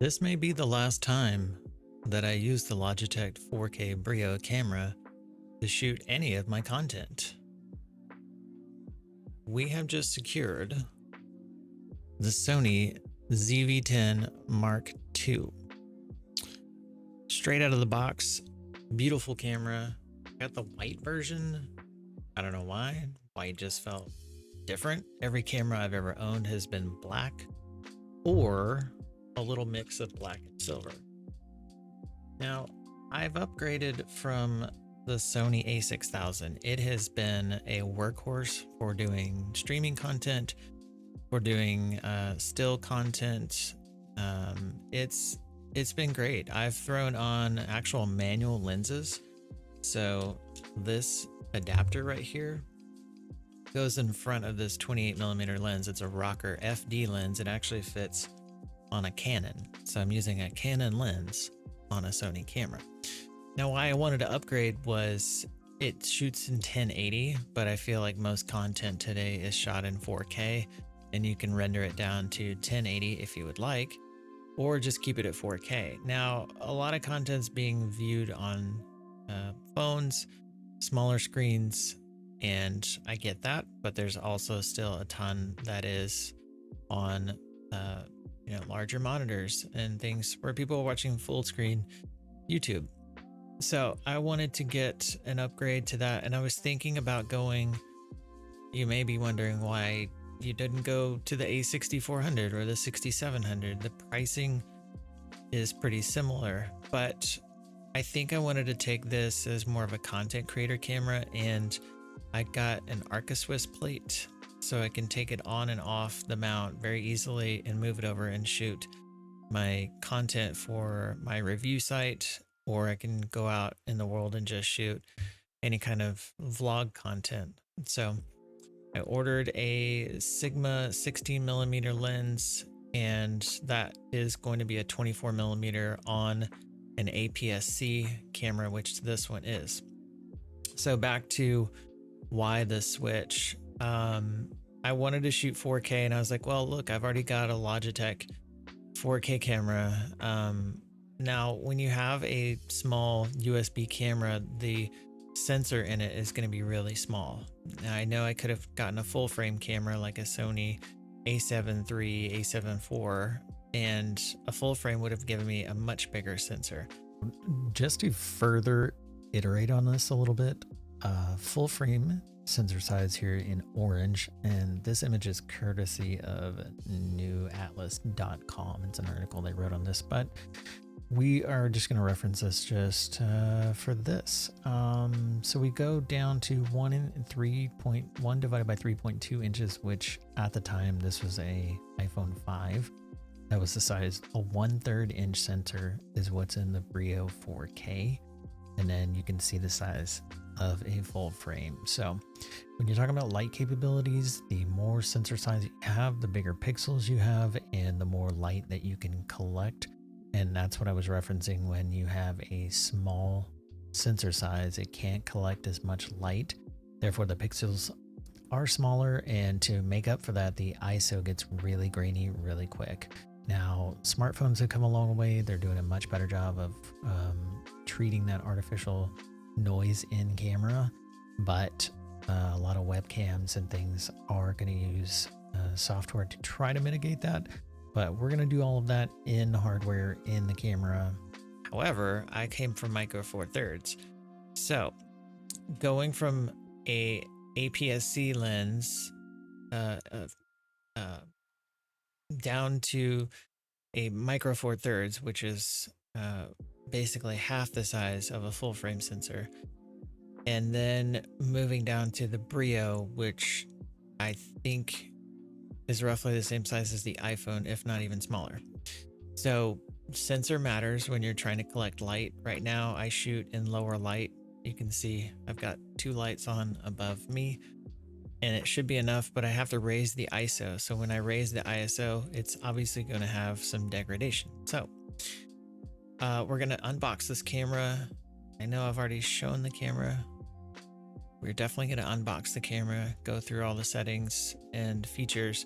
This may be the last time that I use the Logitech 4K Brio camera to shoot any of my content. We have just secured the Sony ZV-E10 Mark II. Straight out of the box, beautiful camera. Got the white version. I don't know why. White just felt different. Every camera I've ever owned has been black or a little mix of black and silver. Now, I've upgraded from the Sony a6000. It has been a workhorse for doing streaming content, for doing still content. It's been great. I've thrown on actual manual lenses. So this adapter right here goes in front of this 28mm lens. It's a rocker FD lens. It actually fits on a Canon. So I'm using a Canon lens on a Sony camera. Now, why I wanted to upgrade was it shoots in 1080, but I feel like most content today is shot in 4K, and you can render it down to 1080 if you would like, or just keep it at 4K. Now, a lot of content's being viewed on phones, smaller screens, and I get that, but there's also still a ton that is on larger monitors and things where people are watching full screen YouTube. So I wanted to get an upgrade to that, and I was thinking about going. You may be wondering why you didn't go to the A6400 or the 6700. The pricing is pretty similar, but I think I wanted to take this as more of a content creator camera, and I got an Arca Swiss plate so I can take it on and off the mount very easily and move it over and shoot my content for my review site, or I can go out in the world and just shoot any kind of vlog content. So I ordered a Sigma 16mm lens, and that is going to be a 24mm on an APS-C camera, which this one is. So back to why the switch. I wanted to shoot 4K, and I was like, well, look, I've already got a Logitech 4K camera. Now, when you have a small USB camera, the sensor in it is going to be really small. Now, I know I could have gotten a full frame camera like a Sony a7 III, a7 IV, and a full frame would have given me a much bigger sensor. Just to further iterate on this a little bit, full frame sensor size here in orange, and this image is courtesy of newaatlas.com. It's an article they wrote on this, but we are just going to reference this just for this. So we go down to 1 divided by 3.2 inches, which at the time this was a iPhone 5. That was the size. A 1/3 inch sensor is what's in the Brio 4K, and then you can see the size of a full frame. So when you're talking about light capabilities, the more sensor size you have, the bigger pixels you have, and the more light that you can collect. And that's what I was referencing. When you have a small sensor size, it can't collect as much light. Therefore, the pixels are smaller, and to make up for that, the ISO gets really grainy really quick. Now, smartphones have come a long way. They're doing a much better job of treating that artificial noise in camera, but a lot of webcams and things are going to use software to try to mitigate that, but we're going to do all of that in hardware in the camera. However, I came from Micro Four Thirds, so going from a APS-C lens down to a Micro Four Thirds, which is basically half the size of a full frame sensor, and then moving down to the Brio, which I think is roughly the same size as the iPhone, if not even smaller. So sensor matters when you're trying to collect light. Right now I shoot in lower light. You can see I've got 2 lights on above me, and it should be enough, but I have to raise the ISO. So when I raise the ISO, it's obviously going to have some degradation. So we're going to unbox this camera. I know I've already shown the camera. We're definitely going to unbox the camera, go through all the settings and features,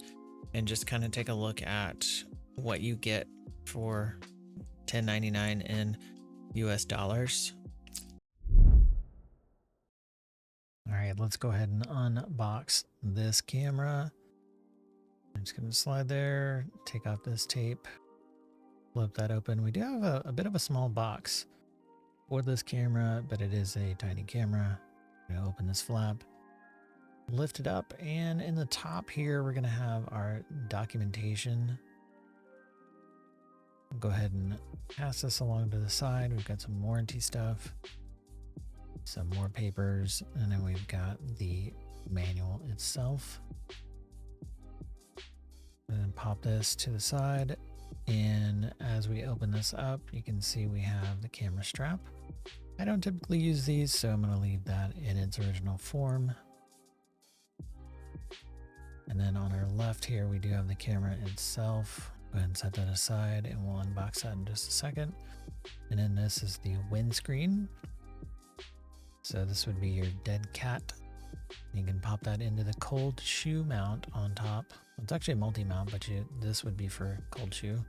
and just kind of take a look at what you get for $10.99 in US dollars. All right, let's go ahead and unbox this camera. I'm just going to slide there, take off this tape, flip that open. We do have a bit of a small box for this camera, but it is a tiny camera. I'm going to open this flap, lift it up, and in the top here, we're going to have our documentation. Go ahead and pass this along to the side. We've got some warranty stuff, some more papers, and then we've got the manual itself. And then pop this to the side, and as we open this up, you can see we have the camera strap. I don't typically use these, so I'm going to leave that in its original form. And then on our left here, we do have the camera itself. Go ahead and set that aside, and we'll unbox that in just a second. And then this is the windscreen. So this would be your dead cat. You can pop that into the cold shoe mount on top. It's actually a multi-mount, but this would be for cold shoe.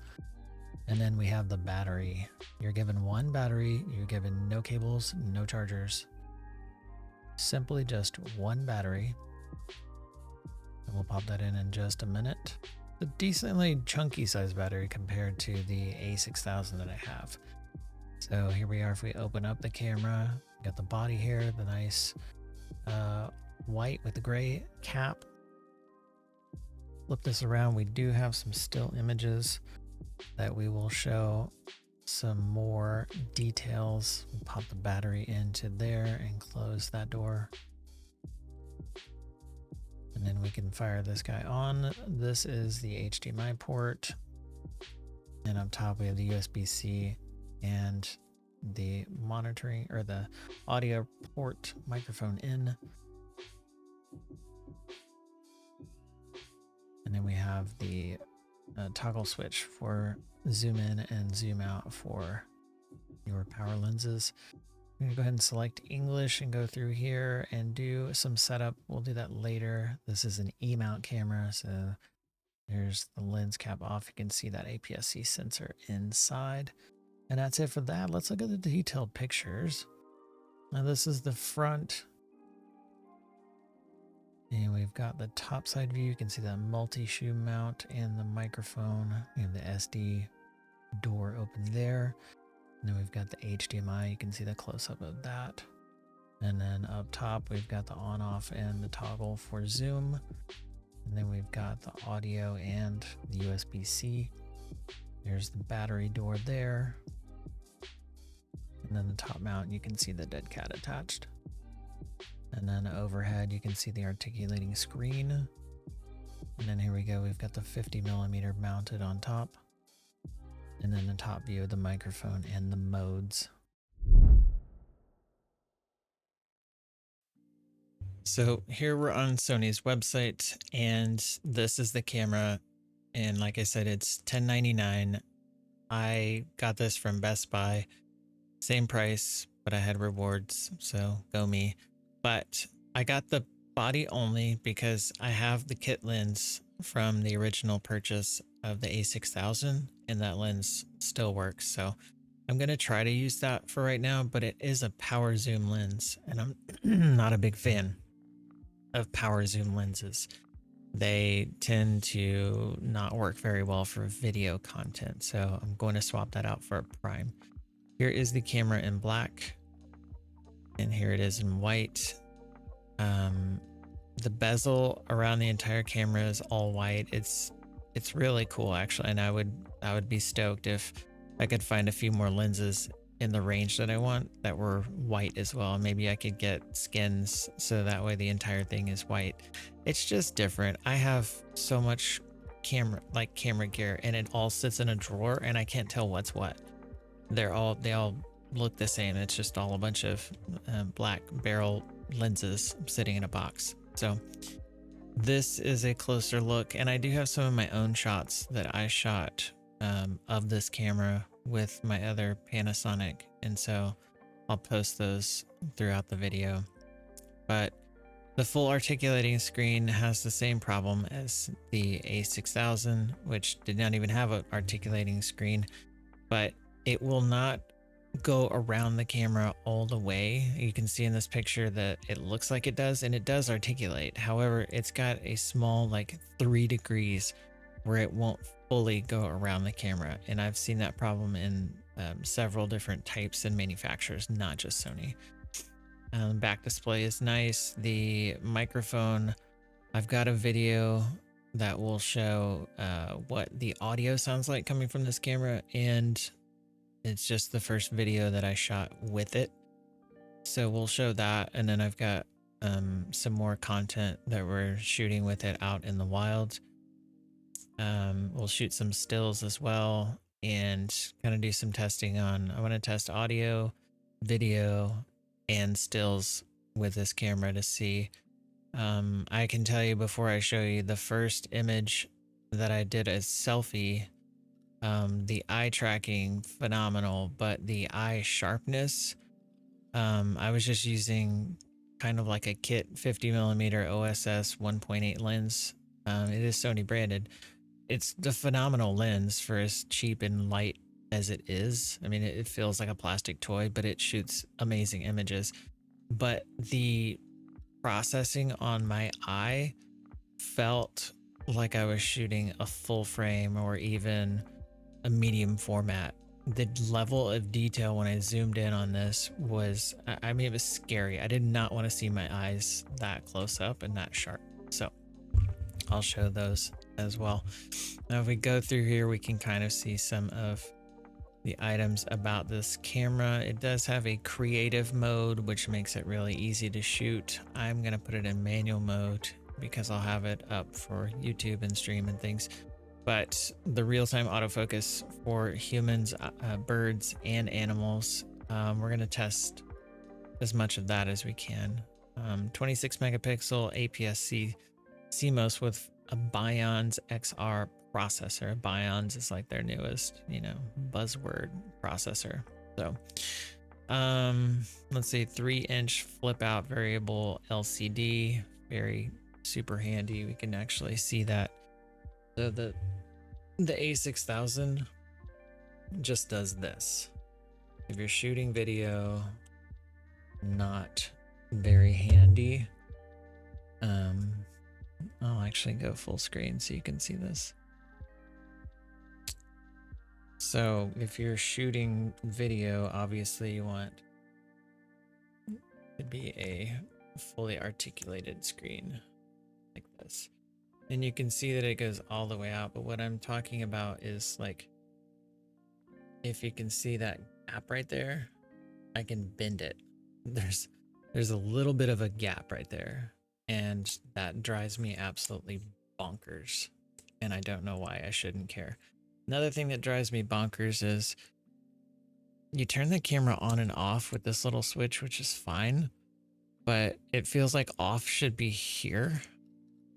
And then we have the battery. You're given one battery. You're given no cables, no chargers. Simply just one battery. And we'll pop that in just a minute. A decently chunky size battery compared to the A6000 that I have. So here we are. If we open up the camera, we got the body here, the nice white with the gray cap. Flip this around. We do have some still images that we will show some more details. We'll pop the battery into there and close that door. And then we can fire this guy on. This is the HDMI port. And up top we have the USB-C and the monitoring or the audio port microphone in. And then we have the toggle switch for zoom in and zoom out for your power lenses. I'm gonna go ahead and select English and go through here and do some setup. We'll do that later. This is an E-mount camera, so there's the lens cap off. You can see that APS-C sensor inside. And that's it for that. Let's look at the detailed pictures. Now this is the front. And we've got the top side view. You can see that multi-shoe mount and the microphone. We have the SD door open there. And then we've got the HDMI. You can see the close-up of that. And then up top, we've got the on-off and the toggle for zoom. And then we've got the audio and the USB-C. There's the battery door there. And then the top mount, you can see the dead cat attached. And then overhead, you can see the articulating screen. And then here we go. We've got the 50mm mounted on top. And then the top view of the microphone and the modes. So here we're on Sony's website, and this is the camera. And like I said, it's $10.99. I got this from Best Buy. Same price, but I had rewards, so go me. But I got the body only because I have the kit lens from the original purchase of the A6000, and that lens still works. So I'm going to try to use that for right now, but it is a power zoom lens, and I'm not a big fan of power zoom lenses. They tend to not work very well for video content, so I'm going to swap that out for a prime. Here is the camera in black, and here it is in white. The bezel around the entire camera is all white. It's really cool actually, and I would be stoked if I could find a few more lenses in the range that I want that were white as well. Maybe I could get skins so that way the entire thing is white. It's just different. I have so much camera gear, and it all sits in a drawer, and I can't tell what's what. They all look the same. It's just all a bunch of black barrel lenses sitting in a box. So this is a closer look, and I do have some of my own shots that I shot of this camera with my other Panasonic, and so I'll post those throughout the video. But The full articulating screen has the same problem as the A6000, which did not even have an articulating screen, but it will not go around the camera all the way. You can see in this picture that it looks like it does, and it does articulate. However, it's got a small, like 3 degrees where it won't fully go around the camera. And I've seen that problem in several different types and manufacturers, not just Sony. Back display is nice. The microphone, I've got a video that will show what the audio sounds like coming from this camera, and it's just the first video that I shot with it. So we'll show that, and then I've got some more content that we're shooting with it out in the wild. We'll shoot some stills as well and kind of do some testing on, I want to test audio, video, and stills with this camera to see. I can tell you before I show you, the first image that I did as selfie, the eye tracking phenomenal, but the eye sharpness, I was just using kind of like a kit 50mm OSS 1.8 lens. It is Sony branded. It's the phenomenal lens for as cheap and light as it is. I mean, it feels like a plastic toy, but it shoots amazing images. But the processing on my eye felt like I was shooting a full frame or even a medium format. The level of detail when I zoomed in on this was, I mean, it was scary. I did not want to see my eyes that close up and that sharp. So I'll show those as well. Now, if we go through here, we can kind of see some of the items about this camera. It does have a creative mode, which makes it really easy to shoot. I'm going to put it in manual mode because I'll have it up for YouTube and stream and things. But the real-time autofocus for humans, birds, and animals, we're going to test as much of that as we can. 26 megapixel APS-C CMOS with a Bionz XR processor. Bionz is like their newest, buzzword processor. So, let's see, 3-inch flip out variable LCD, very super handy. We can actually see that. So the A6000 just does this. If you're shooting video, not very handy. I'll actually go full screen so you can see this. So if you're shooting video, obviously you want it to be a fully articulated screen like this. And you can see that it goes all the way out, but what I'm talking about is, like, if you can see that gap right there, I can bend it. There's a little bit of a gap right there, and that drives me absolutely bonkers, and I don't know why I shouldn't care. Another thing that drives me bonkers is you turn the camera on and off with this little switch, which is fine, but it feels like off should be here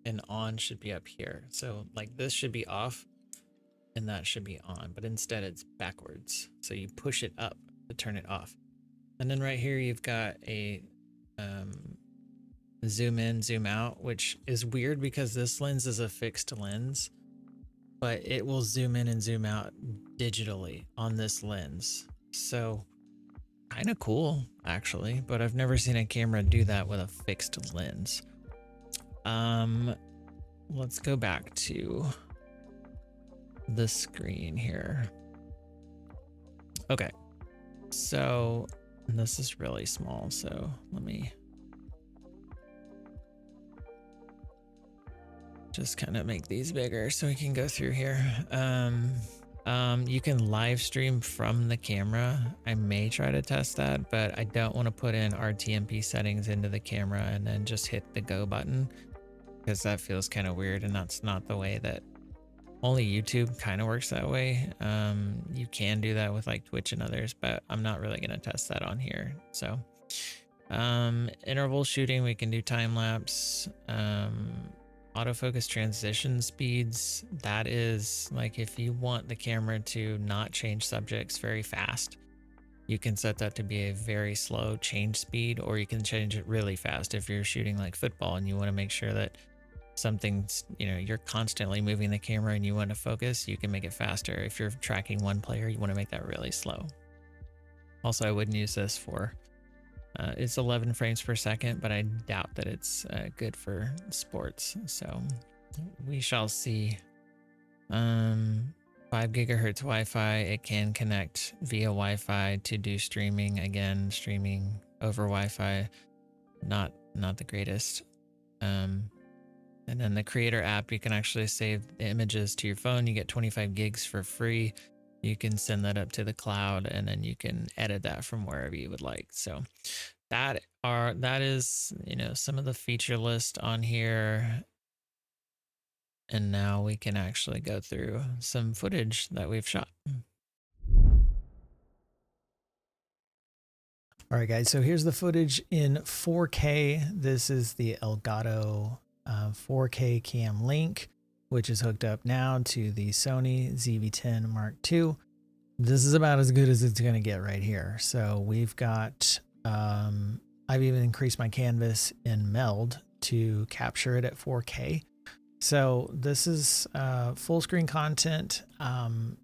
and on should be up here. So like this should be off and that should be on, but instead it's backwards. So you push it up to turn it off. And then right here you've got a zoom in, zoom out, which is weird because this lens is a fixed lens, but it will zoom in and zoom out digitally on this lens. So kind of cool actually, but I've never seen a camera do that with a fixed lens. Let's go back to the screen here. Okay, so this is really small, so let me just kind of make these bigger so we can go through here. You can live stream from the camera. I may try to test that, but I don't want to put in RTMP settings into the camera and then just hit the go button, because that feels kind of weird, and that's not the way that only YouTube kind of works that way. You can do that with like Twitch and others, but I'm not really going to test that on here. So interval shooting, we can do time lapse, autofocus transition speeds. That is like if you want the camera to not change subjects very fast, you can set that to be a very slow change speed, or you can change it really fast if you're shooting like football and you want to make sure that something's, you're constantly moving the camera and you want to focus, you can make it faster. If you're tracking one player, you want to make that really slow. Also, I wouldn't use this for, it's 11 frames per second, but I doubt that it's good for sports. So we shall see. 5 gigahertz Wi-Fi. It can connect via Wi-Fi to do streaming. Again, streaming over Wi-Fi, not the greatest. And then the Creator app, you can actually save the images to your phone. You get 25 gigs for free. You can send that up to the cloud, and then you can edit that from wherever you would like. So that is, some of the feature list on here. And now we can actually go through some footage that we've shot. All right, guys, so here's the footage in 4K. This is the Elgato 4K Cam Link, which is hooked up now to the Sony ZV-E10 MK II. This is about as good as it's going to get right here. So we've got, I've even increased my canvas in Meld to capture it at 4K. So this is full screen content.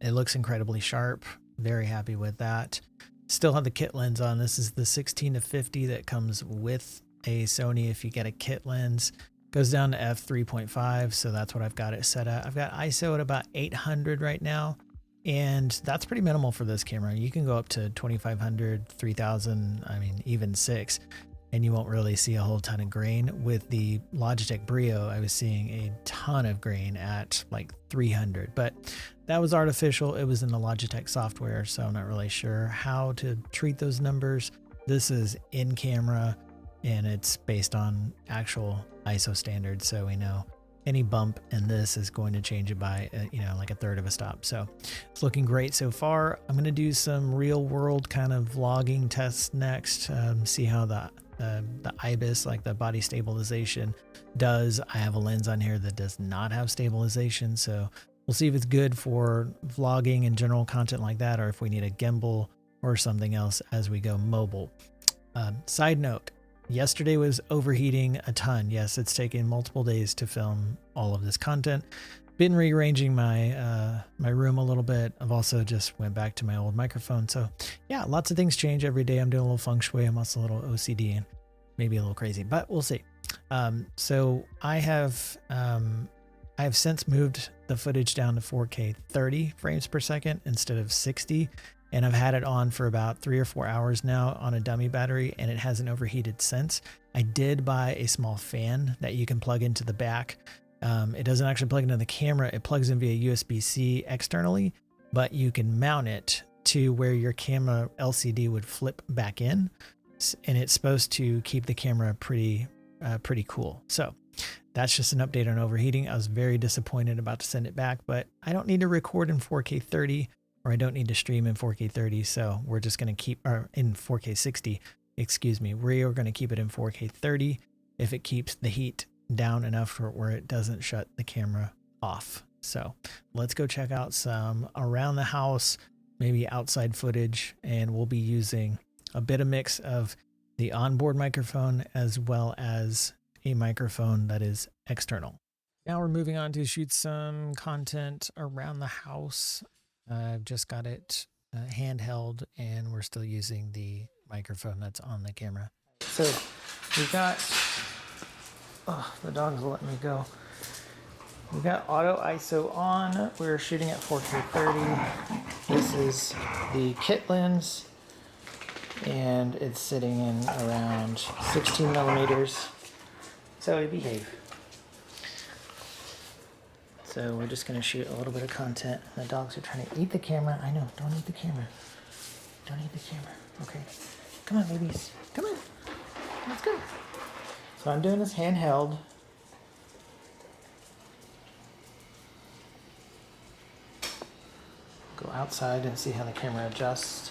It looks incredibly sharp. Very happy with that. Still have the kit lens on. This is the 16-50 that comes with a Sony. If you get a kit lens, goes down to f3.5. So that's what I've got it set at. I've got ISO at about 800 right now. And that's pretty minimal for this camera. You can go up to 2500, 3000, I mean, even 6. And you won't really see a whole ton of grain. With the Logitech Brio, I was seeing a ton of grain at like 300, but that was artificial. It was in the Logitech software, so I'm not really sure how to treat those numbers. This is in camera, and it's based on actual ISO standards, so we know any bump in this is going to change it by, like a third of a stop. So it's looking great so far. I'm going to do some real world kind of vlogging tests next, see how the IBIS, like the body stabilization, does. I have a lens on here that does not have stabilization, so we'll see if it's good for vlogging and general content like that, or if we need a gimbal or something else as we go mobile. Side note, yesterday was overheating a ton. Yes, it's taken multiple days to film all of this content. Been rearranging my my room a little bit. I've also just went back to my old microphone. So yeah, lots of things change every day. I'm doing a little feng shui. I'm also a little OCD and maybe a little crazy, but we'll see. So I have since moved the footage down to 4K 30 frames per second instead of 60. And I've had it on for about 3 or 4 hours now on a dummy battery, and it hasn't overheated since. I did buy a small fan that you can plug into the back. It doesn't actually plug into the camera. It plugs in via USB-C externally, but you can mount it to where your camera LCD would flip back in, and it's supposed to keep the camera pretty cool. So that's just an update on overheating. I was very disappointed about to send it back, but I don't need to record in 4K 30, or I don't need to stream in 4K 30. So we're just going to keep, or in 4K 60, excuse me. We are going to keep it in 4K 30 if it keeps the heat down enough for where it doesn't shut the camera off. So let's go check out some around the house, maybe outside footage, and we'll be using a bit of mix of the onboard microphone as well as a microphone that is external. Now we're moving on to shoot some content around the house. I've just got it handheld, and we're still using the microphone that's on the camera. So we got, oh, the dog's letting me go. We've got auto ISO on. We're shooting at 4K 30. This is the kit lens, and it's sitting in around 16 millimeters. So behave. So we're just going to shoot a little bit of content. The dogs are trying to eat the camera. I know, don't eat the camera. Don't eat the camera. Okay. Come on, babies. Come on. Let's go. So I'm doing this handheld. Go outside and see how the camera adjusts.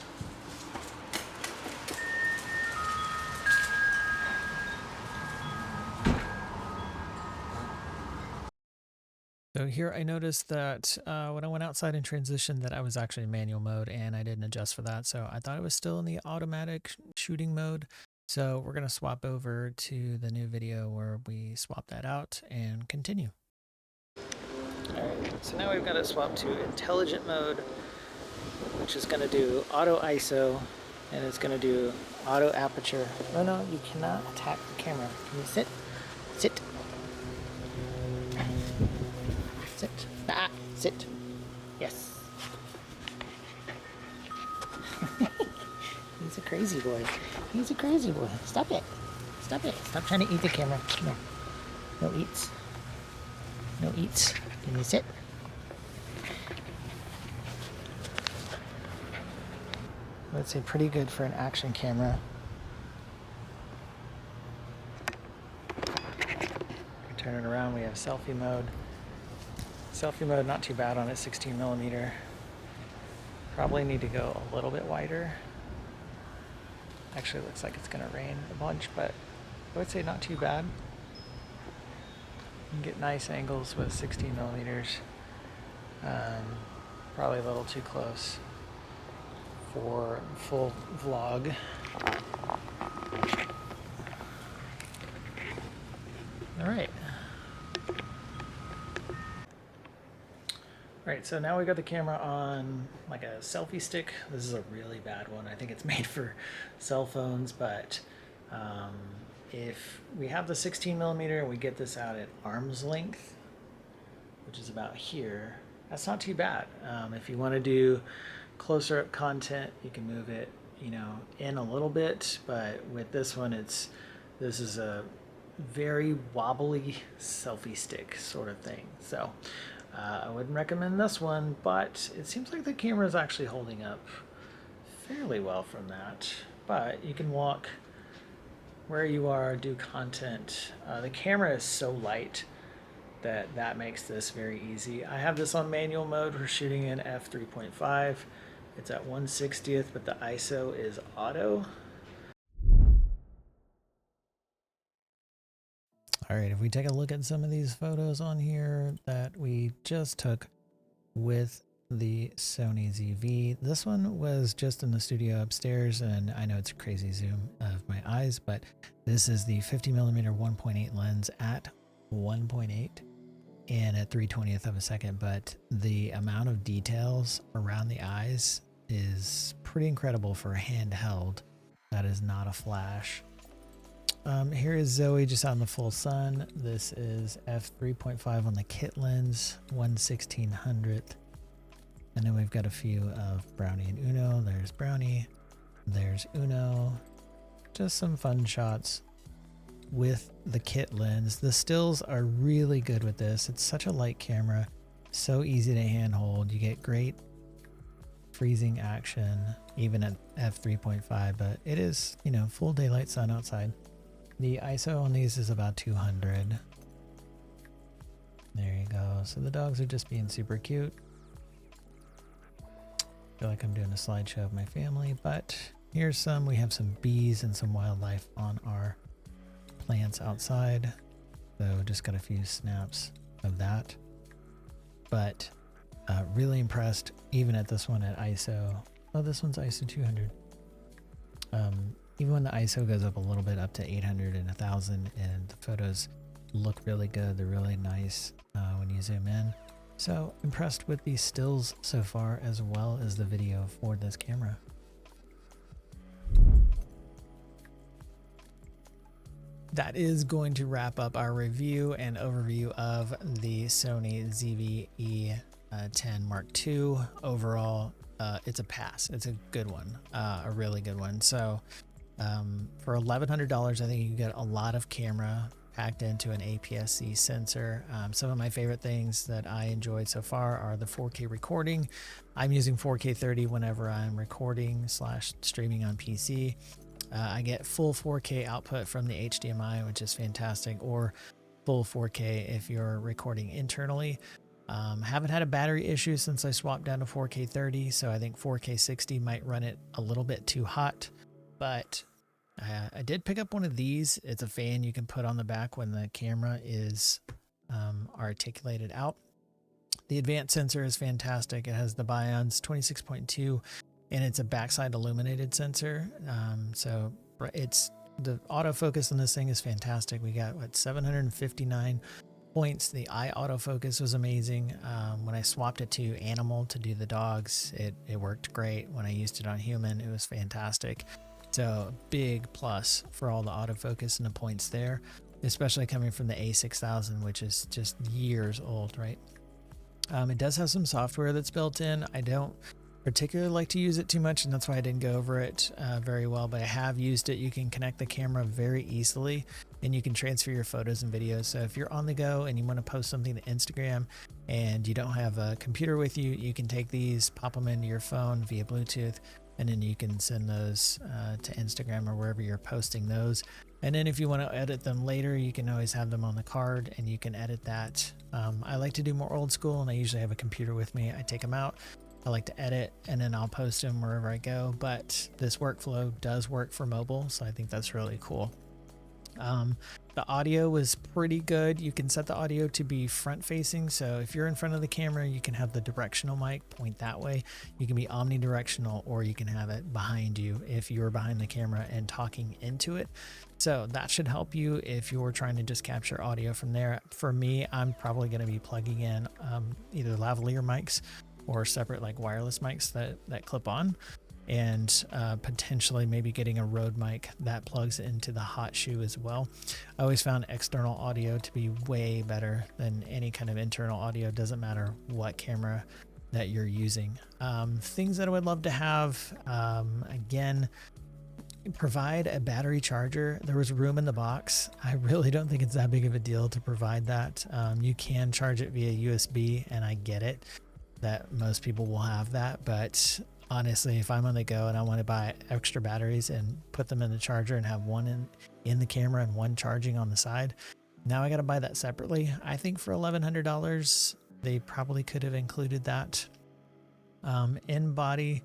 So here I noticed that when I went outside and transitioned that I was actually in manual mode and I didn't adjust for that. So I thought it was still in the automatic shooting mode. So we're going to swap over to the new video where we swap that out and continue. Alright, so now we've got to swap to intelligent mode, which is going to do auto ISO and it's going to do auto aperture. No, you cannot attack the camera. Can you sit? Sit. Sit. Sit. Yes. He's a crazy boy. He's a crazy boy. Stop it. Stop it. Stop trying to eat the camera. No. No eats. No eats. Can you sit? Let's say pretty good for an action camera. Turn it around, we have selfie mode. Selfie mode, not too bad on a 16mm. Probably need to go a little bit wider. Actually, looks like it's gonna rain a bunch, but I would say not too bad. You can get nice angles with 16mm. Probably a little too close for full vlog. All right, so now we got the camera on like a selfie stick. This is a really bad one. I think it's made for cell phones, but if we have the 16mm and we get this out at arm's length, which is about here, that's not too bad. If you want to do closer up content, you can move it, in a little bit, but with this one, this is a very wobbly selfie stick sort of thing. So I wouldn't recommend this one, but it seems like the camera is actually holding up fairly well from that. But you can walk where you are, do content. The camera is so light that makes this very easy. I have this on manual mode. We're shooting in f3.5. It's at 1/60th, but the ISO is auto. All right, if we take a look at some of these photos on here that we just took with the Sony ZV, this one was just in the studio upstairs, and I know it's a crazy zoom of my eyes, but this is the 50mm 1.8 lens at 1.8 and at 3/20th of a second, but the amount of details around the eyes is pretty incredible for a handheld that is not a flash. Here is Zoe just out in the full sun. This is f3.5 on the kit lens, 1/1600th. And then we've got a few of Brownie and Uno. There's Brownie, there's Uno. Just some fun shots with the kit lens. The stills are really good with this. It's such a light camera, so easy to handhold. You get great freezing action even at f3.5, but it is, full daylight sun outside. The ISO on these is about 200. There you go. So the dogs are just being super cute. Feel like I'm doing a slideshow of my family, but here's some. We have some bees and some wildlife on our plants outside. So just got a few snaps of that. But really impressed even at this one at ISO. Oh, this one's ISO 200. Even when the ISO goes up a little bit up to 800 and 1000, and the photos look really good. They're really nice when you zoom in. So impressed with these stills so far, as well as the video for this camera. That is going to wrap up our review and overview of the Sony ZV-E10 Mark II. Overall, it's a pass. It's a good one, a really good one. So for $1,100, I think you can get a lot of camera packed into an APS-C sensor. Some of my favorite things that I enjoyed so far are the 4K recording. I'm using 4K 30 whenever I'm recording / streaming on PC. I get full 4K output from the HDMI, which is fantastic, or full 4K if you're recording internally. Haven't had a battery issue since I swapped down to 4K 30, so I think 4K 60 might run it a little bit too hot, but I did pick up one of these. It's a fan you can put on the back when the camera is articulated out. The advanced sensor is fantastic. It has the Bion's 26.2, and it's a backside illuminated sensor. So it's the autofocus on this thing is fantastic. We got 759 points. The eye autofocus was amazing. When I swapped it to animal to do the dogs, it worked great. When I used it on human, it was fantastic. So big plus for all the autofocus and the points there, especially coming from the A6000, which is just years old, right? It does have some software that's built in. I don't particularly like to use it too much, and that's why I didn't go over it very well, but I have used it. You can connect the camera very easily, and you can transfer your photos and videos. So if you're on the go and you want to post something to Instagram and you don't have a computer with you, you can take these, pop them into your phone via Bluetooth, and then you can send those to Instagram or wherever you're posting those. And then if you want to edit them later, you can always have them on the card and you can edit that. I like to do more old school, and I usually have a computer with me. I take them out, I like to edit, and then I'll post them wherever I go. But this workflow does work for mobile, so I think that's really cool. The audio was pretty good. You can set the audio to be front facing. So if you're in front of the camera, you can have the directional mic point that way. You can be omnidirectional, or you can have it behind you if you're behind the camera and talking into it. So that should help you if you're trying to just capture audio from there. For me, I'm probably going to be plugging in either lavalier mics or separate like wireless mics that clip on, and potentially maybe getting a Rode mic that plugs into the hot shoe as well. I always found external audio to be way better than any kind of internal audio. Doesn't matter what camera that you're using. Things that I would love to have, again, provide a battery charger. There was room in the box. I really don't think it's that big of a deal to provide that. You can charge it via USB, and I get it that most people will have that, but honestly, if I'm on the go and I want to buy extra batteries and put them in the charger and have one in the camera and one charging on the side, now I got to buy that separately. I think for $1,100, they probably could have included that. In-body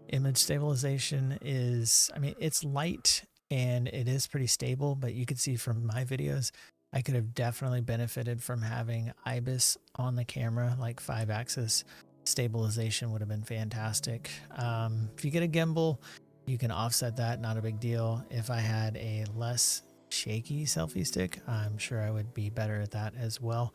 image stabilization is, I mean, it's light and it is pretty stable, but you could see from my videos, I could have definitely benefited from having IBIS on the camera, like 5-axis stabilization would have been fantastic. If you get a gimbal, you can offset that, not a big deal. If I had a less shaky selfie stick, I'm sure I would be better at that as well.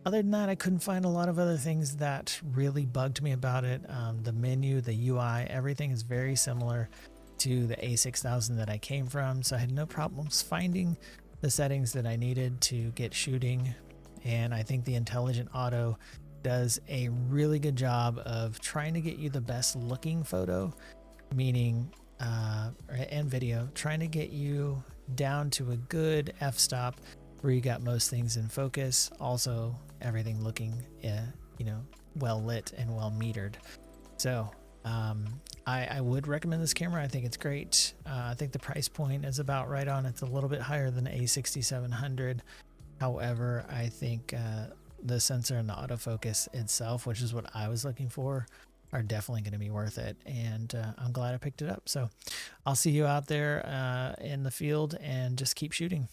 Other than that, I couldn't find a lot of other things that really bugged me about it. The menu, the UI, everything is very similar to the A6000 that I came from, so I had no problems finding the settings that I needed to get shooting. And I think the intelligent auto does a really good job of trying to get you the best looking photo, meaning and video, trying to get you down to a good f-stop where you got most things in focus, also everything looking well lit and well metered. So I would recommend this camera. I think it's great. I think the price point is about right on. It's a little bit higher than the A6700. However, I think the sensor and the autofocus itself, which is what I was looking for, are definitely going to be worth it. And I'm glad I picked it up. So I'll see you out there in the field, and just keep shooting.